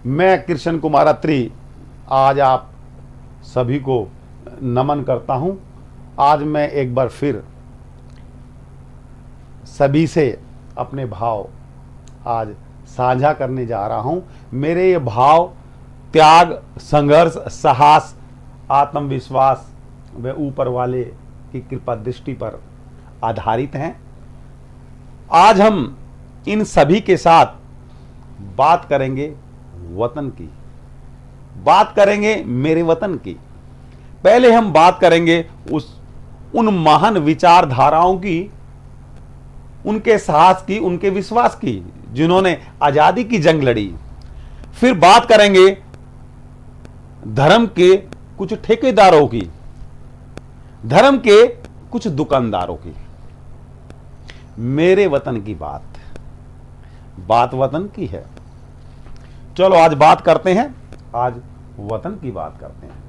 मैं कृष्ण कुमार अत्री आज आप सभी को नमन करता हूं। आज मैं एक बार फिर सभी से अपने भाव आज साझा करने जा रहा हूं। मेरे ये भाव त्याग, संघर्ष, साहस, आत्मविश्वास व ऊपर वाले की कृपा दृष्टि पर आधारित हैं। आज हम इन सभी के साथ बात करेंगे वतन की, बात करेंगे मेरे वतन की। पहले हम बात करेंगे उन महान विचारधाराओं की, उनके साहस की, उनके विश्वास की, जिन्होंने आजादी की जंग लड़ी। फिर बात करेंगे धर्म के कुछ ठेकेदारों की, धर्म के कुछ दुकानदारों की। मेरे वतन की बात वतन की है। चलो आज बात करते हैं, आज वतन की बात करते हैं।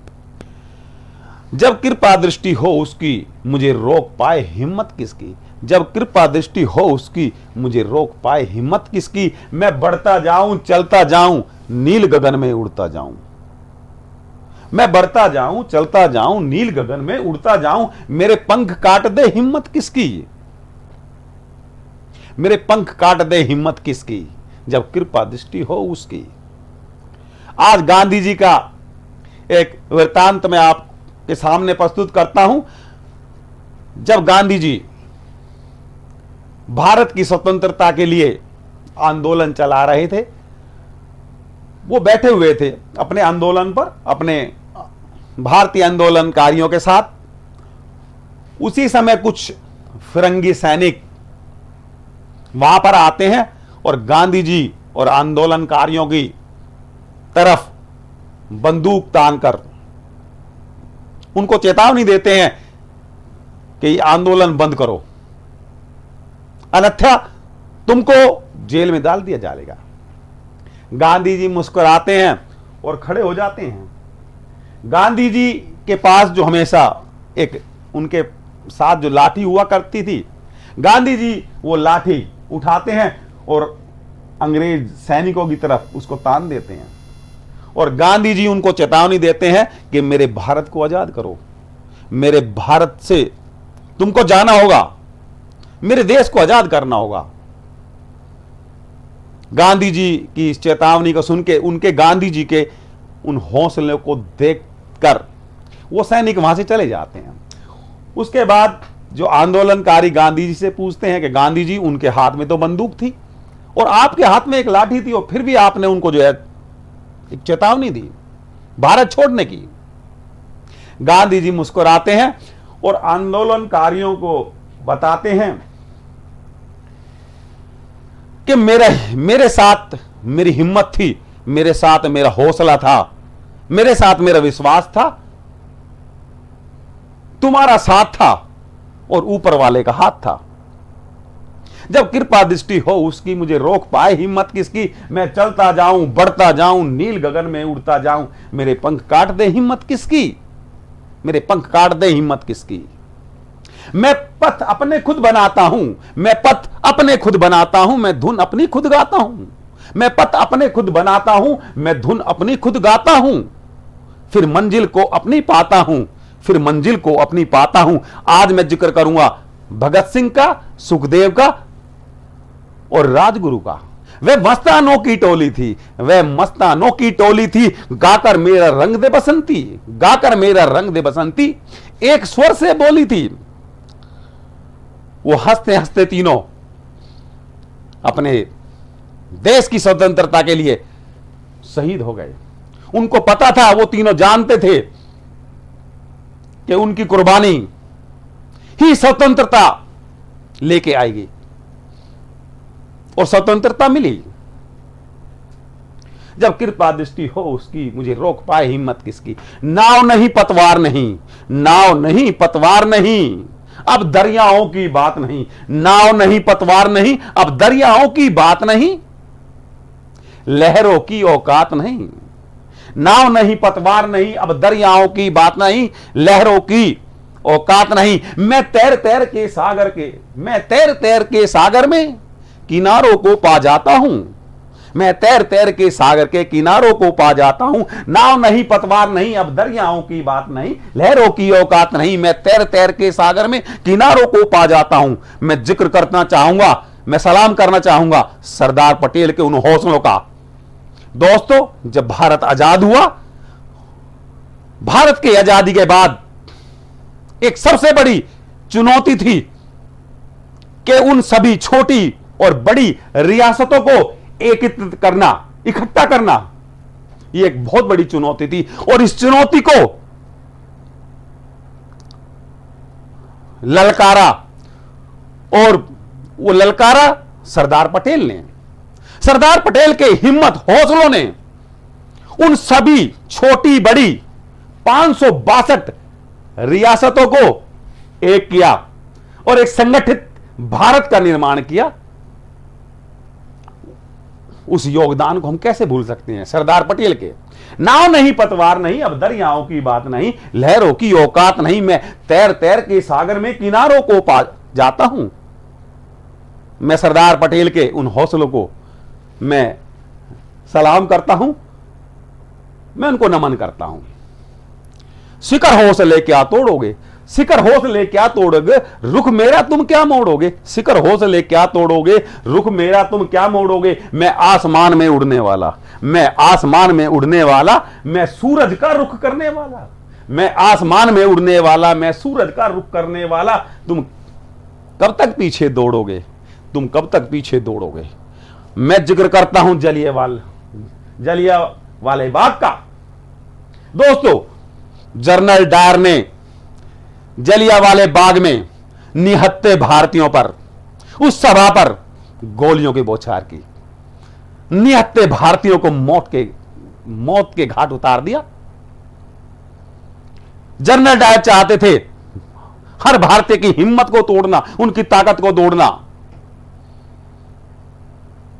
जब कृपा दृष्टि हो उसकी, मुझे रोक पाए हिम्मत किसकी। जब कृपा दृष्टि हो उसकी, मुझे रोक पाए हिम्मत किसकी। मैं बढ़ता जाऊं, चलता जाऊं, नील गगन में उड़ता जाऊं। मैं बढ़ता जाऊं, चलता जाऊं, नील गगन में उड़ता जाऊं। मेरे पंख काट दे हिम्मत किसकी। मेरे पंख काट दे हिम्मत किसकी, जब कृपा दृष्टि हो उसकी। आज गांधी जी का एक वृत्तांत मैं आपके सामने प्रस्तुत करता हूं। जब गांधी जी भारत की स्वतंत्रता के लिए आंदोलन चला रहे थे, वो बैठे हुए थे अपने आंदोलन पर, अपने भारतीय आंदोलनकारियों के साथ। उसी समय कुछ फिरंगी सैनिक वहां पर आते हैं और गांधी जी और आंदोलनकारियों की तरफ बंदूक तानकर उनको चेतावनी देते हैं कि ये आंदोलन बंद करो, अन्यथा तुमको जेल में डाल दिया जाएगा। गांधी जी मुस्कुराते हैं और खड़े हो जाते हैं। गांधी जी के पास जो हमेशा एक उनके साथ जो लाठी हुआ करती थी, गांधी जी वो लाठी उठाते हैं और अंग्रेज सैनिकों की तरफ उसको तान देते हैं। और गांधी जी उनको चेतावनी देते हैं कि मेरे भारत को आजाद करो, मेरे भारत से तुमको जाना होगा, मेरे देश को आजाद करना होगा। गांधी जी की इस चेतावनी को सुन के, उनके गांधी जी के उन हौसले को देखकर वो सैनिक वहां से चले जाते हैं। उसके बाद जो आंदोलनकारी गांधी जी से पूछते हैं कि गांधी जी, उनके हाथ में तो बंदूक थी और आपके हाथ में एक लाठी थी, और फिर भी आपने उनको जो है एक चेतावनी दी भारत छोड़ने की। गांधी जी मुस्कुराते हैं और आंदोलनकारियों को बताते हैं कि मेरे साथ मेरी हिम्मत थी, मेरे साथ मेरा हौसला था, मेरे साथ मेरा विश्वास था, तुम्हारा साथ था और ऊपर वाले का हाथ था। जब कृपा दृष्टि हो उसकी, मुझे रोक पाए हिम्मत किसकी। मैं चलता जाऊं, बढ़ता जाऊं, नील गगन में उड़ता जाऊं। मेरे पंख काट दे हिम्मत किसकी। मेरे पंख काट दे हिम्मत किसकी। मैं पथ अपने खुद बनाता हूं, मैं पथ अपने खुद बनाता हूं, मैं धुन अपनी खुद गाता हूं। मैं पथ अपने खुद बनाता हूं, मैं धुन अपनी खुद गाता हूं। फिर मंजिल को अपनी पाता हूं, फिर मंजिल को अपनी पाता हूं। आज मैं जिक्र करूंगा भगत सिंह का, सुखदेव का और राजगुरु का। वह मस्तानों की टोली थी, वह मस्तानों की टोली थी। गाकर मेरा रंग दे बसंती, गाकर मेरा रंग दे बसंती, एक स्वर से बोली थी। वो हंसते हंसते तीनों अपने देश की स्वतंत्रता के लिए शहीद हो गए। उनको पता था, वो तीनों जानते थे कि उनकी कुर्बानी ही स्वतंत्रता लेके आएगी, और स्वतंत्रता मिली। जब कृपा दृष्टि हो उसकी, मुझे रोक पाए हिम्मत किसकी। नाव नहीं पतवार नहीं, नाव नहीं पतवार नहीं, अब दरियाओं की बात नहीं। नाव नहीं पतवार नहीं, अब दरियाओं की बात नहीं, लहरों की औकात नहीं। नाव नहीं पतवार नहीं, अब दरियाओं की बात नहीं, लहरों की औकात नहीं। मैं तैर तैर के सागर के, मैं तैर तैर के सागर में किनारों को पा जाता हूं। मैं तैर तैर के सागर के किनारों को पा जाता हूं। नाव नहीं, पतवार नहीं, अब दरियाओं की बात नहीं, लहरों की औकात नहीं, मैं तैर तैर के सागर में किनारों को पा जाता हूं। मैं जिक्र करना चाहूंगा, मैं सलाम करना चाहूंगा सरदार पटेल के उन हौसलों का। दोस्तों, जब भारत आजाद हुआ, भारत की आजादी के बाद एक सबसे बड़ी चुनौती थी कि उन सभी छोटी और बड़ी रियासतों को एकीकृत करना, इकट्ठा करना, यह एक बहुत बड़ी चुनौती थी। और इस चुनौती को ललकारा, और वो ललकारा सरदार पटेल ने। सरदार पटेल के हिम्मत, हौसलों ने उन सभी छोटी बड़ी 562 रियासतों को एक किया और एक संगठित भारत का निर्माण किया। उस योगदान को हम कैसे भूल सकते हैं सरदार पटेल के। नाव नहीं, पतवार नहीं, अब दरियाओं की बात नहीं, लहरों की औकात नहीं, मैं तैर तैर के सागर में किनारों को पा जाता हूं। मैं सरदार पटेल के उन हौसलों को मैं सलाम करता हूं, मैं उनको नमन करता हूं। शिखर हौसले क्या तोड़ोगे, शिखर हौसले क्या तोड़ोगे, रुख मेरा तुम क्या मोड़ोगे, शिखर हौसले क्या तोड़ोगे, रुख मेरा तुम क्या मोड़ोगे। मैं आसमान में उड़ने वाला, मैं आसमान में उड़ने वाला, मैं सूरज का रुख करने वाला, मैं आसमान में उड़ने वाला, मैं सूरज का रुख करने वाला। तुम कब तक पीछे दौड़ोगे, तुम कब तक पीछे दौड़ोगे। मैं जिक्र करता हूं जलियांवाले बाग का। दोस्तों, जनरल डायर ने जलियांवाले बाग में निहत्थे भारतीयों पर, उस सभा पर गोलियों की बौछार की, निहत्थे भारतीयों को मौत के घाट उतार दिया। जनरल डायर चाहते थे हर भारतीय की हिम्मत को तोड़ना, उनकी ताकत को तोड़ना।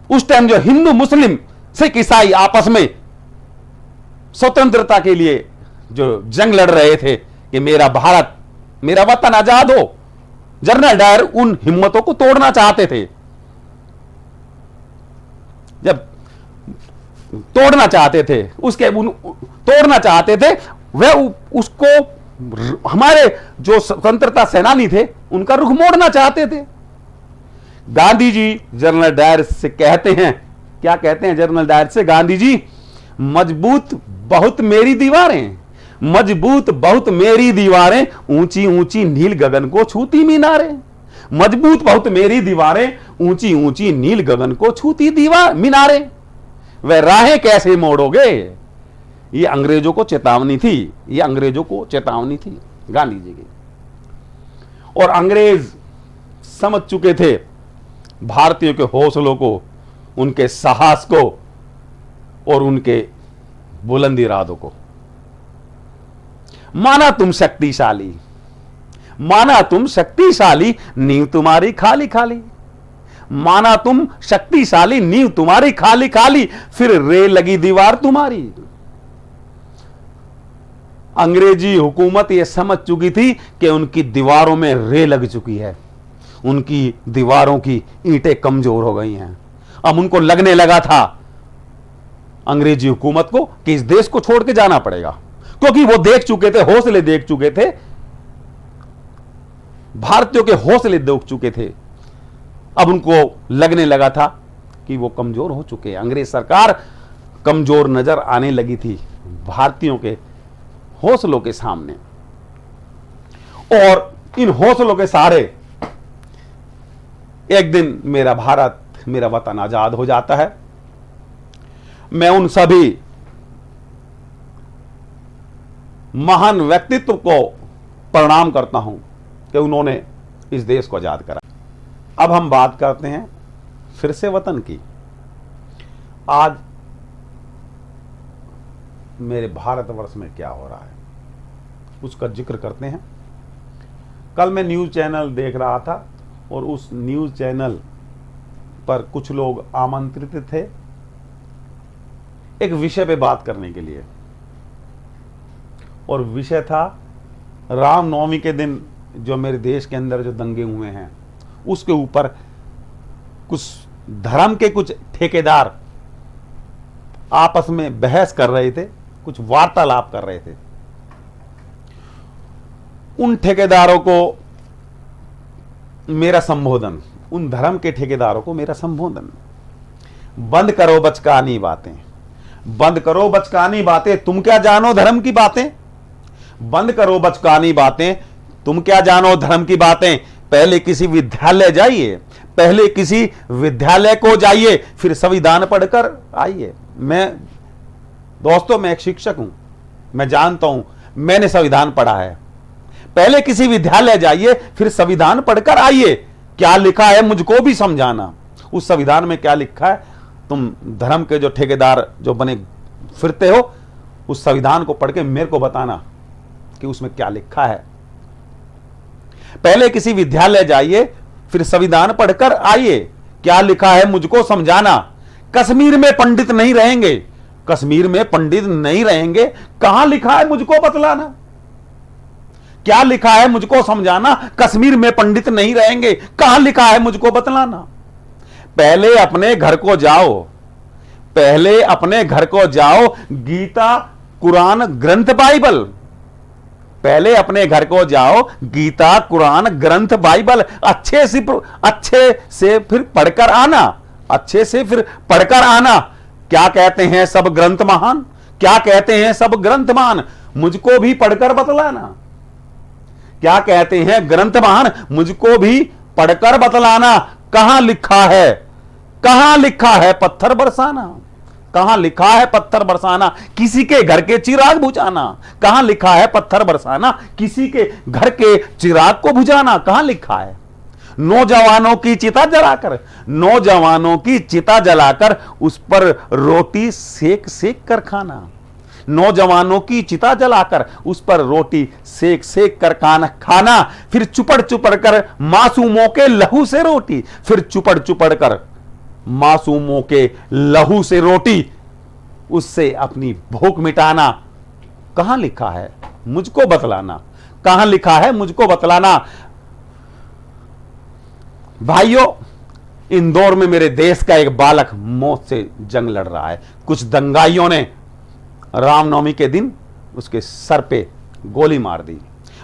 उस टाइम जो हिंदू, मुस्लिम, सिख, ईसाई आपस में स्वतंत्रता के लिए जो जंग लड़ रहे थे कि मेरा भारत, मेरा वतन आजाद हो, जनरल डायर उन हिम्मतों को तोड़ना चाहते थे। जब तोड़ना चाहते थे, तोड़ना चाहते थे, वह उसको हमारे जो स्वतंत्रता सेनानी थे उनका रुख मोड़ना चाहते थे। गांधी जी जनरल डायर से कहते हैं, क्या कहते हैं जनरल डायर से गांधी जी, मजबूत बहुत मेरी दीवारें, मजबूत बहुत मेरी दीवारें, ऊंची ऊंची नील गगन को छूती मीनारें, मजबूत बहुत मेरी दीवारें, ऊंची ऊंची नील गगन को छूती दीवार मीनारें, वह राहें कैसे मोड़ोगे। ये अंग्रेजों को चेतावनी थी, ये अंग्रेजों को चेतावनी थी गांधी जी की। और अंग्रेज समझ चुके थे भारतीयों के हौसलों को, उनके साहस को और उनके बुलंद इरादों को। माना तुम शक्तिशाली, माना तुम शक्तिशाली, नींव तुम्हारी खाली खाली, माना तुम शक्तिशाली, नींव तुम्हारी खाली खाली, फिर रे लगी दीवार तुम्हारी। अंग्रेजी हुकूमत यह समझ चुकी थी कि उनकी दीवारों में रे लग चुकी है, उनकी दीवारों की ईंटें कमजोर हो गई हैं। अब उनको लगने लगा था अंग्रेजी हुकूमत को कि इस देश को छोड़ के जाना पड़ेगा, क्योंकि वो देख चुके थे, हौसले देख चुके थे, भारतीयों के हौसले देख चुके थे। अब उनको लगने लगा था कि वो कमजोर हो चुके हैं, अंग्रेज सरकार कमजोर नजर आने लगी थी भारतीयों के हौसलों के सामने। और इन हौसलों के सहारे एक दिन मेरा भारत, मेरा वतन आजाद हो जाता है। मैं उन सभी महान व्यक्तित्व को प्रणाम करता हूं कि उन्होंने इस देश को आजाद करा। अब हम बात करते हैं फिर से वतन की। आज मेरे भारतवर्ष में क्या हो रहा है उसका जिक्र करते हैं। कल मैं न्यूज़ चैनल देख रहा था और उस न्यूज़ चैनल पर कुछ लोग आमंत्रित थे एक विषय पे बात करने के लिए, और विषय था रामनवमी के दिन जो मेरे देश के अंदर जो दंगे हुए हैं उसके ऊपर कुछ धर्म के कुछ ठेकेदार आपस में बहस कर रहे थे, कुछ वार्तालाप कर रहे थे। उन ठेकेदारों को मेरा संबोधन, उन धर्म के ठेकेदारों को मेरा संबोधन, बंद करो बचकानी बातें, बंद करो बचकानी बातें, तुम क्या जानो धर्म की बातें, बंद करो बचकानी बातें, तुम क्या जानो धर्म की बातें। पहले किसी विद्यालय जाइए, पहले किसी विद्यालय को जाइए, फिर संविधान पढ़कर आइए। दोस्तों, मैं एक शिक्षक हूं, मैं जानता हूं, मैंने संविधान पढ़ा है। पहले किसी विद्यालय जाइए, फिर संविधान पढ़कर आइए। क्या लिखा है मुझको भी समझाना। उस संविधान में क्या लिखा है, तुम धर्म के जो ठेकेदार जो बने फिरते हो, उस संविधान को पढ़ के मेरे को बताना कि उसमें क्या लिखा है। पहले किसी विद्यालय जाइए, फिर संविधान पढ़कर आइए। क्या लिखा है मुझको समझाना। कश्मीर में पंडित नहीं रहेंगे, कश्मीर में पंडित नहीं रहेंगे, कहां लिखा है मुझको बतलाना। क्या लिखा है मुझको समझाना, कश्मीर में पंडित नहीं रहेंगे, कहां लिखा है मुझको बतलाना। पहले अपने घर को जाओ, पहले अपने घर को जाओ, गीता, कुरान, ग्रंथ, बाइबल, पहले अपने घर को जाओ, गीता, कुरान, ग्रंथ, बाइबल अच्छे से फिर पढ़कर आना, अच्छे से फिर पढ़कर आना। क्या कहते हैं सब ग्रंथ महान, क्या कहते हैं सब ग्रंथ महान, मुझको भी पढ़कर बतलाना। क्या कहते हैं ग्रंथ महान, मुझको भी पढ़कर बतलाना। कहां लिखा है, कहां लिखा है पत्थर बरसाना, कहां लिखा है पत्थर बरसाना, किसी के घर के चिराग बुझाना। कहां लिखा है पत्थर बरसाना, किसी के घर के चिराग को बुझाना, कहां लिखा है। नौजवानों की चिता जलाकर, नौजवानों की चिता जलाकर उस पर रोटी सेक सेक कर खाना, नौजवानों की चिता जलाकर उस पर रोटी सेक सेक कर खाना। फिर चुपड़ चुपड़ कर मासूमों के लहू से रोटी, फिर चुपड़ चुपड़ कर मासूमों के लहू से रोटी, उससे अपनी भूख मिटाना। कहां लिखा है मुझको बतलाना, कहां लिखा है मुझको बतलाना। भाइयों, इंदौर में मेरे देश का एक बालक मौत से जंग लड़ रहा है। कुछ दंगाइयों ने रामनवमी के दिन उसके सर पे गोली मार दी।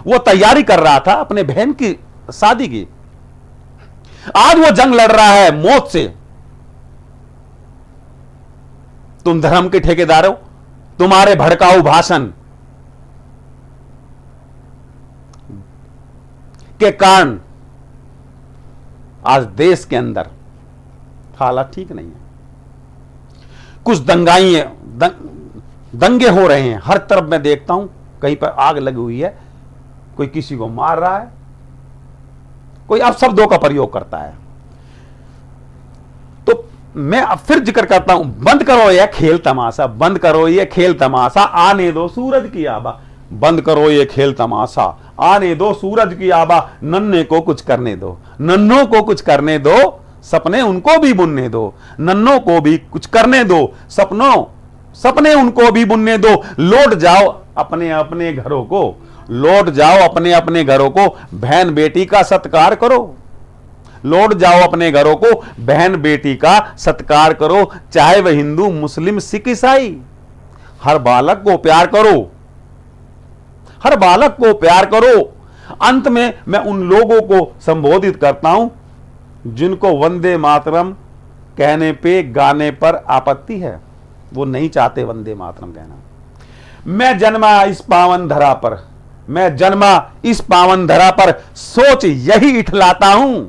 वो तैयारी कर रहा था अपने बहन की शादी की, आज वो जंग लड़ रहा है मौत से। तुम धर्म के ठेकेदार हो, तुम्हारे भड़काऊ भाषण के कारण आज देश के अंदर हालात ठीक नहीं है। कुछ दंगे हो रहे हैं, हर तरफ मैं देखता हूं, कहीं पर आग लगी हुई है, कोई किसी को मार रहा है, कोई अपशब्दों का प्रयोग करता है। तो मैं अब फिर जिक्र करता हूं, बंद करो यह खेल तमाशा, बंद करो यह खेल तमाशा, आने दो सूरज की आबा, बंद करो ये खेल तमाशा, आने दो सूरज की आबा, नन्हे को कुछ करने दो, नन्हों को कुछ करने दो, सपने उनको भी बुनने दो, नन्हों को भी कुछ करने दो, सपने उनको भी बुनने दो। लौट जाओ अपने अपने घरों को, लौट जाओ अपने अपने घरों को, बहन बेटी का सत्कार करो, लौट जाओ अपने घरों को, बहन बेटी का सत्कार करो, चाहे वह हिंदू, मुस्लिम, सिख, ईसाई, हर बालक को प्यार करो, हर बालक को प्यार करो। अंत में मैं उन लोगों को संबोधित करता हूं जिनको वंदे मातरम कहने पे, गाने पर आपत्ति है, वो नहीं चाहते वंदे मातरम कहना। मैं जन्मा इस पावन धरा पर, मैं जन्मा इस पावन धरा पर, सोच यही इठलाता हूं,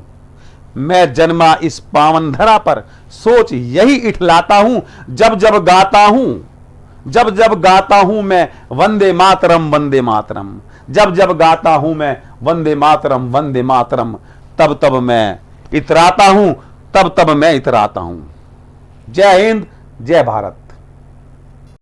मैं जन्मा इस पावन धरा पर, सोच यही इठलाता हूं। जब जब गाता हूं, जब जब गाता हूं मैं वंदे मातरम, वंदे मातरम, जब जब गाता हूं मैं वंदे मातरम, वंदे मातरम, तब तब मैं इतराता हूं, तब तब मैं इतराता हूं। जय हिंद, जय भारत।